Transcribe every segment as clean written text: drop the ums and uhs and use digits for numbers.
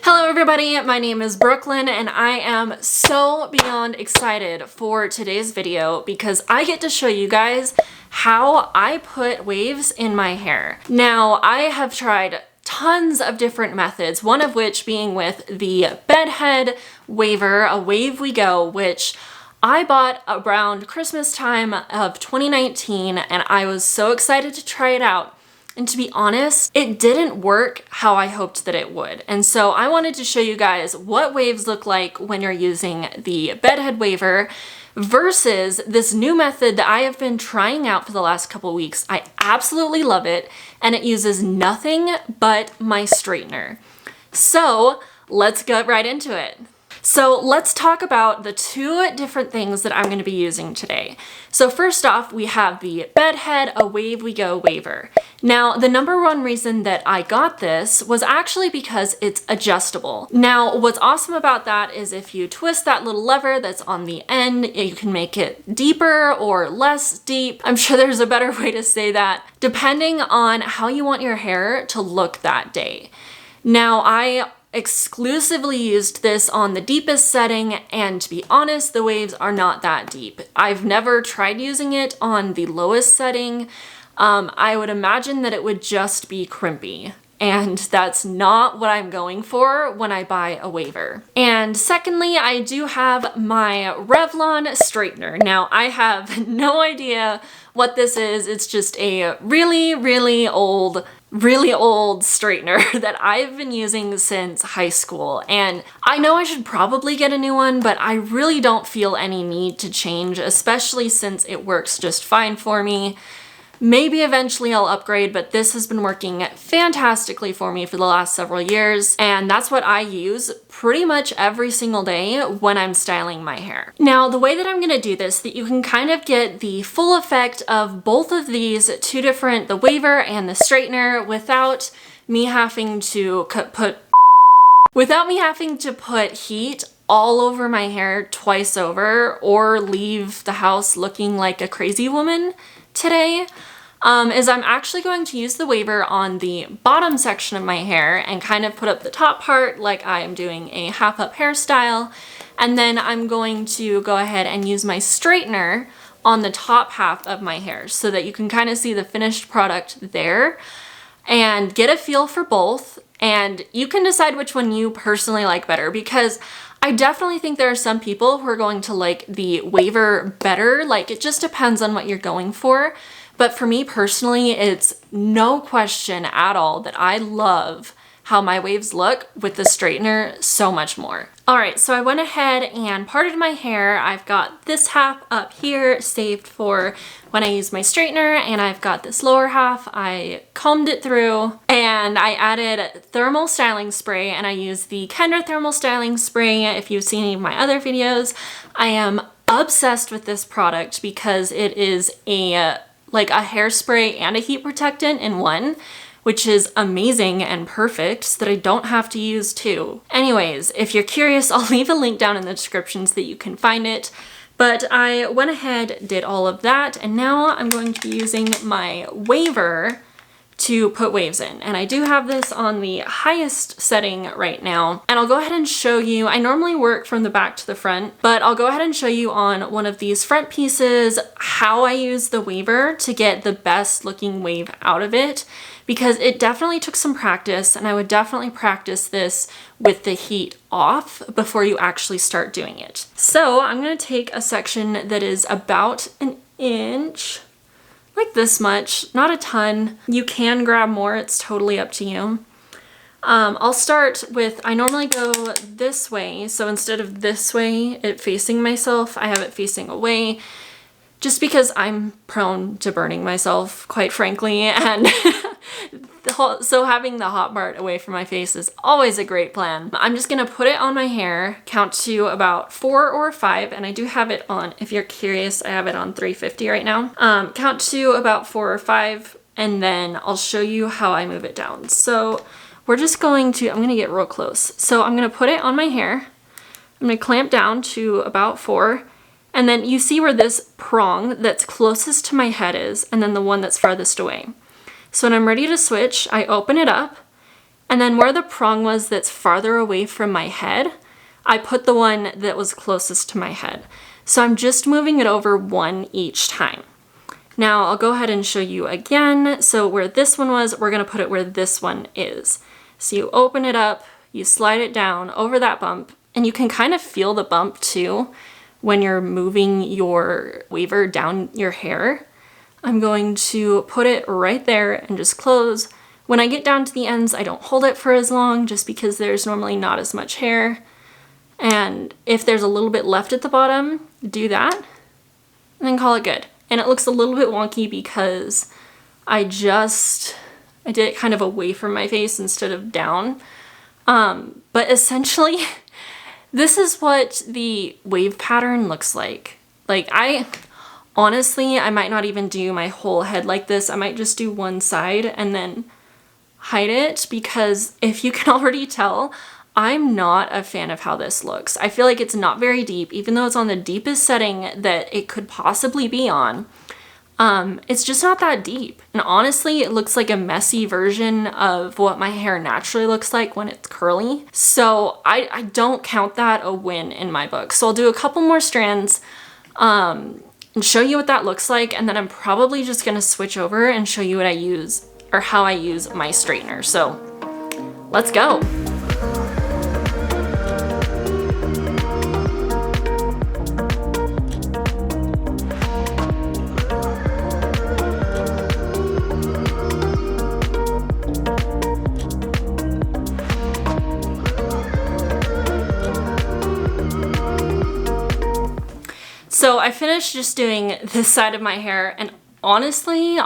Hello everybody, my name is Brooklyn and I am so beyond excited for today's video because I get to show you guys how I put waves in my hair. Now, I have tried tons of different methods, one of which being with the Bedhead waver, a wave we go, which I bought around Christmas time of 2019 and I was so excited to try it out. And to be honest, it didn't work how I hoped that it would. And so I wanted to show you guys what waves look like when you're using the Bedhead waver versus this new method that I have been trying out for the last couple weeks. I absolutely love it, and it uses nothing but my straightener. So let's get right into it. So let's talk about the two different things that I'm going to be using today. So first off, we have the Bedhead A Wave We Go waver. Now, the number one reason that I got this was actually because it's adjustable. Now, what's awesome about that is if you twist that little lever that's on the end, you can make it deeper or less deep. I'm sure there's a better way to say that, depending on how you want your hair to look that day. Now, I exclusively used this on the deepest setting, and to be honest, the waves are not that deep. I've never tried using it on the lowest setting. I would imagine that it would just be crimpy, and that's not what I'm going for when I buy a waver. And secondly, I do have my Revlon straightener. Now, I have no idea what this is. It's just a really old straightener that I've been using since high school. And I know I should probably get a new one, but I really don't feel any need to change, especially since it works just fine for me. Maybe eventually I'll upgrade, but this has been working fantastically for me for the last several years, and that's what I use pretty much every single day when I'm styling my hair. Now, the way that I'm gonna do this, that you can kind of get the full effect of both of these two different, the waver and the straightener, without me having to put heat all over my hair twice over or leave the house looking like a crazy woman today, is I'm actually going to use the waver on the bottom section of my hair and kind of put up the top part like I am doing a half up hairstyle. And then I'm going to go ahead and use my straightener on the top half of my hair so that you can kind of see the finished product there and get a feel for both. And you can decide which one you personally like better, because I definitely think there are some people who are going to like the waver better. Like, it just depends on what you're going for. But for me personally, it's no question at all that I love how my waves look with the straightener so much more. All right, so I went ahead and parted my hair. I've got this half up here saved for when I use my straightener, and I've got this lower half. I combed it through and I added thermal styling spray, and I used the Kendra thermal styling spray. If you've seen any of my other videos, I am obsessed with this product because it is like a hairspray and a heat protectant in one, which is amazing and perfect so that I don't have to use two. Anyways, if you're curious, I'll leave a link down in the description so that you can find it. But I went ahead, did all of that, and now I'm going to be using my waver to put waves in. And I do have this on the highest setting right now. And I'll go ahead and show you, I normally work from the back to the front, but I'll go ahead and show you on one of these front pieces how I use the waver to get the best looking wave out of it, because it definitely took some practice, and I would definitely practice this with the heat off before you actually start doing it. So I'm gonna take a section that is about an inch, like this much, not a ton. You can grab more, it's totally up to you. I'll start with, I normally go this way, so instead of this way, it facing myself, I have it facing away, just because I'm prone to burning myself, quite frankly, and so having the hot part away from my face is always a great plan. I'm just gonna put it on my hair, count to about 4 or 5, and I do have it on, if you're curious, I have it on 350 right now. Count to about 4 or 5, and then I'll show you how I move it down. So we're just going to, I'm gonna get real close. So I'm gonna put it on my hair, I'm gonna clamp down to about 4, and then you see where this prong that's closest to my head is, and then the one that's farthest away. So when I'm ready to switch, I open it up, and then where the prong was that's farther away from my head, I put the one that was closest to my head. So I'm just moving it over one each time. Now I'll go ahead and show you again. So where this one was, we're gonna put it where this one is. So you open it up, you slide it down over that bump, and you can kind of feel the bump too when you're moving your waver down your hair. I'm going to put it right there and just close. When I get down to the ends, I don't hold it for as long just because there's normally not as much hair. And if there's a little bit left at the bottom, do that and then call it good. And it looks a little bit wonky because I did it kind of away from my face instead of down. But essentially, this is what the wave pattern looks like. Like honestly, I might not even do my whole head like this. I might just do one side and then hide it, because if you can already tell, I'm not a fan of how this looks. I feel like it's not very deep, even though it's on the deepest setting that it could possibly be on. It's just not that deep. And honestly, it looks like a messy version of what my hair naturally looks like when it's curly. So I don't count that a win in my book. So I'll do a couple more strands and show you what that looks like. And then I'm probably just gonna switch over and show you what I use, or how I use my straightener. So let's go. So I finished just doing this side of my hair, and honestly,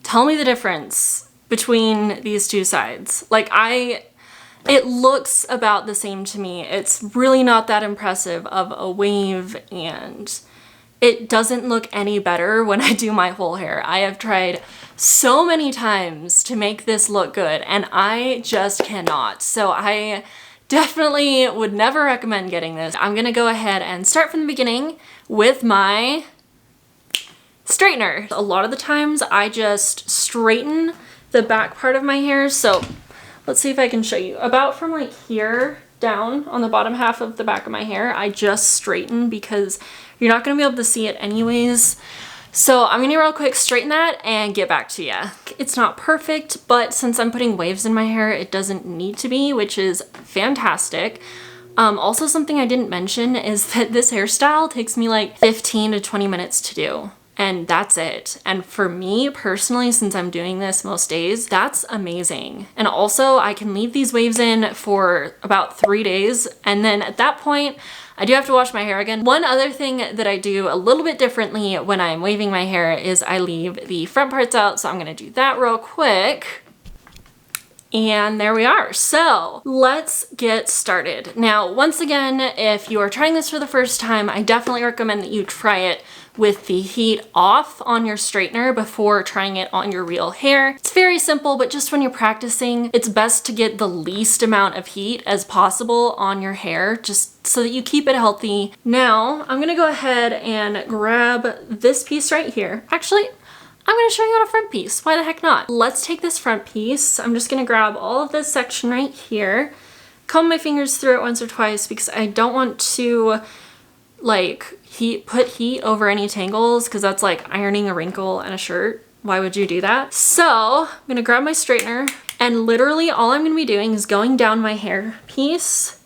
tell me the difference between these two sides. Like it looks about the same to me. It's really not that impressive of a wave, and it doesn't look any better when I do my whole hair. I have tried so many times to make this look good, and I just cannot. So I definitely would never recommend getting this. I'm gonna go ahead and start from the beginning with my straightener. A lot of the times I just straighten the back part of my hair. So let's see if I can show you. About from like here down on the bottom half of the back of my hair, I just straighten because you're not gonna be able to see it anyways. So I'm gonna real quick straighten that and get back to ya. It's not perfect, but since I'm putting waves in my hair, it doesn't need to be, which is fantastic. Also, something I didn't mention is that this hairstyle takes me like 15 to 20 minutes to do, and that's it. And for me personally, since I'm doing this most days, that's amazing. And also I can leave these waves in for about 3 days, and then at that point, I do have to wash my hair again. One other thing that I do a little bit differently when I'm waving my hair is I leave the front parts out. So I'm gonna do that real quick. And there we are. So let's get started. Now, once again, if you are trying this for the first time, I definitely recommend that you try it with the heat off on your straightener before trying it on your real hair. It's very simple, but just when you're practicing, it's best to get the least amount of heat as possible on your hair, just so that you keep it healthy. Now, I'm gonna go ahead and grab this piece right here. Actually, I'm gonna show you on a front piece. Why the heck not? Let's take this front piece. I'm just gonna grab all of this section right here, comb my fingers through it once or twice because I don't want to like put heat over any tangles, because that's like ironing a wrinkle in a shirt. Why would you do that? So I'm gonna grab my straightener, and literally all I'm gonna be doing is going down my hair piece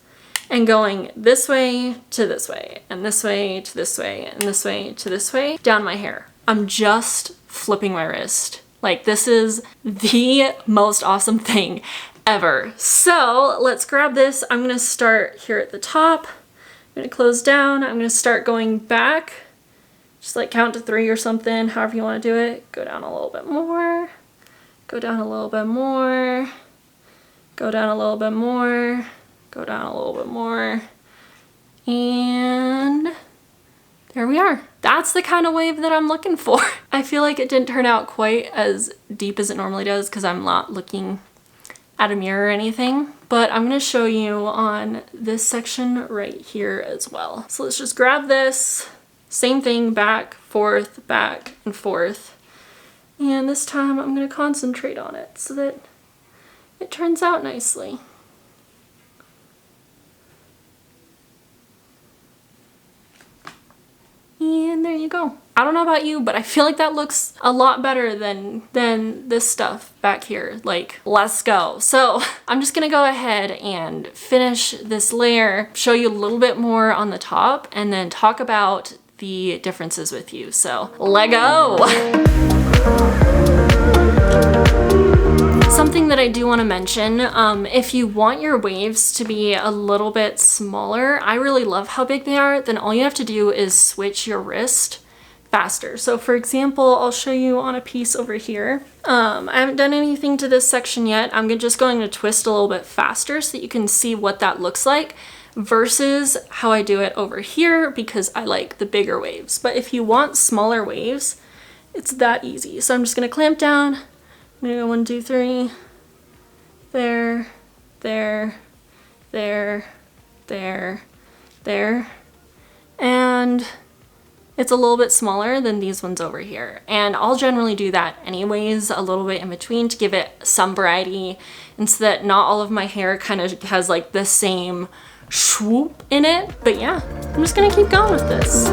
and going this way to this way, and this way to this way, and this way to this way down my hair. I'm just flipping my wrist. Like, this is the most awesome thing ever. So let's grab this. I'm gonna start here at the top. I'm gonna close down. I'm gonna start going back. Just like count to 3 or something, however you wanna do it. Go down a little bit more. Go down a little bit more. Go down a little bit more. Go down a little bit more. And there we are. That's the kind of wave that I'm looking for. I feel like it didn't turn out quite as deep as it normally does because I'm not looking at a mirror or anything, but I'm gonna show you on this section right here as well. So let's just grab this, same thing, back, and forth, And this time I'm going to concentrate on it so that it turns out nicely. And there you go. I don't know about you, but I feel like that looks a lot better than this stuff back here. Like, let's go. So I'm just gonna go ahead and finish this layer, show you a little bit more on the top, and then talk about the differences with you. So let go. Something that I do want to mention, if you want your waves to be a little bit smaller, I really love how big they are, then all you have to do is switch your wrist faster. So for example, I'll show you on a piece over here. I haven't done anything to this section yet. I'm just going to twist a little bit faster so that you can see what that looks like versus how I do it over here because I like the bigger waves. But if you want smaller waves, it's that easy. So I'm just going to clamp down. I'm gonna go 1, 2, 3, there, there, there, there, there, and it's a little bit smaller than these ones over here. And I'll generally do that anyways, a little bit in between to give it some variety and so that not all of my hair kind of has like the same swoop in it. But yeah, I'm just gonna keep going with this.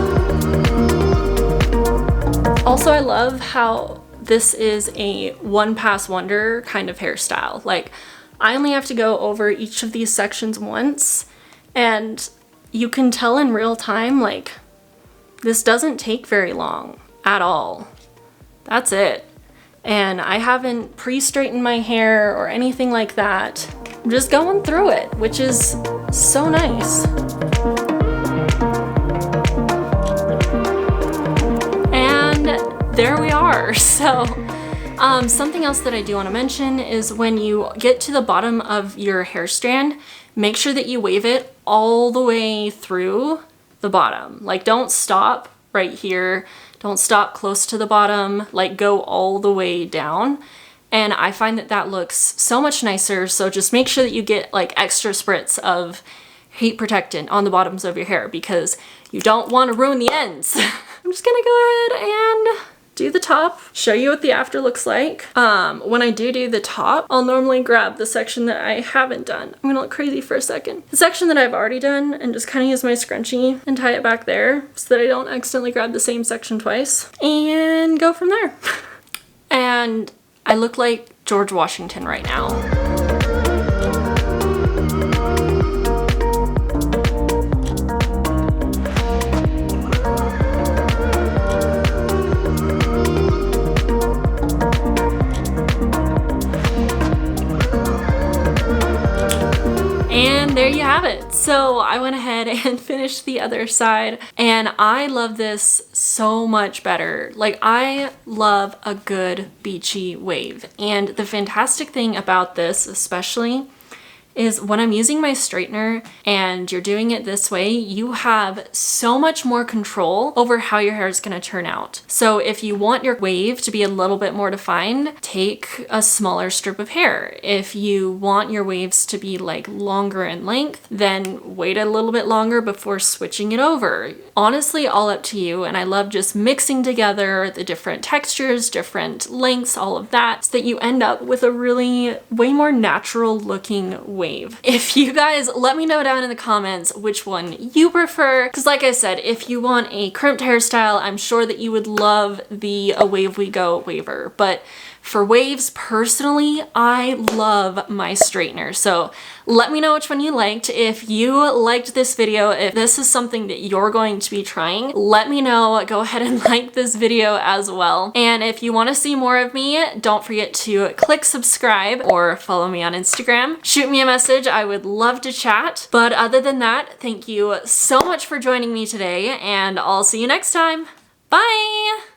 Also, I love how this is a one pass wonder kind of hairstyle. Like, I only have to go over each of these sections once, and you can tell in real time, like, this doesn't take very long at all. That's it. And I haven't pre-straightened my hair or anything like that. I'm just going through it, which is so nice. There we are. So something else that I do want to mention is when you get to the bottom of your hair strand, make sure that you wave it all the way through the bottom. Like, don't stop right here. Don't stop close to the bottom. Like, go all the way down. And I find that that looks so much nicer. So just make sure that you get like extra spritz of heat protectant on the bottoms of your hair because you don't want to ruin the ends. I'm just gonna go ahead and do the top, show you what the after looks like. When I do the top, I'll normally grab the section that I haven't done. I'm gonna look crazy for a second. The section that I've already done and just kind of use my scrunchie and tie it back there so that I don't accidentally grab the same section twice and go from there. And I look like George Washington right now. And there you have it. So I went ahead and finished the other side and I love this so much better. Like, I love a good beachy wave. And the fantastic thing about this especially is when I'm using my straightener and you're doing it this way, you have so much more control over how your hair is gonna turn out. So if you want your wave to be a little bit more defined, take a smaller strip of hair. If you want your waves to be like longer in length, then wait a little bit longer before switching it over. Honestly, all up to you. And I love just mixing together the different textures, different lengths, all of that, so that you end up with a really way more natural looking wave. If you guys, let me know down in the comments which one you prefer, because like I said, if you want a crimped hairstyle, I'm sure that you would love the Away We Go waver, but for waves, personally, I love my straightener. So let me know which one you liked. If you liked this video, if this is something that you're going to be trying, let me know. Go ahead and like this video as well. And if you want to see more of me, don't forget to click subscribe or follow me on Instagram. Shoot me a message. I would love to chat. But other than that, thank you so much for joining me today, and I'll see you next time. Bye!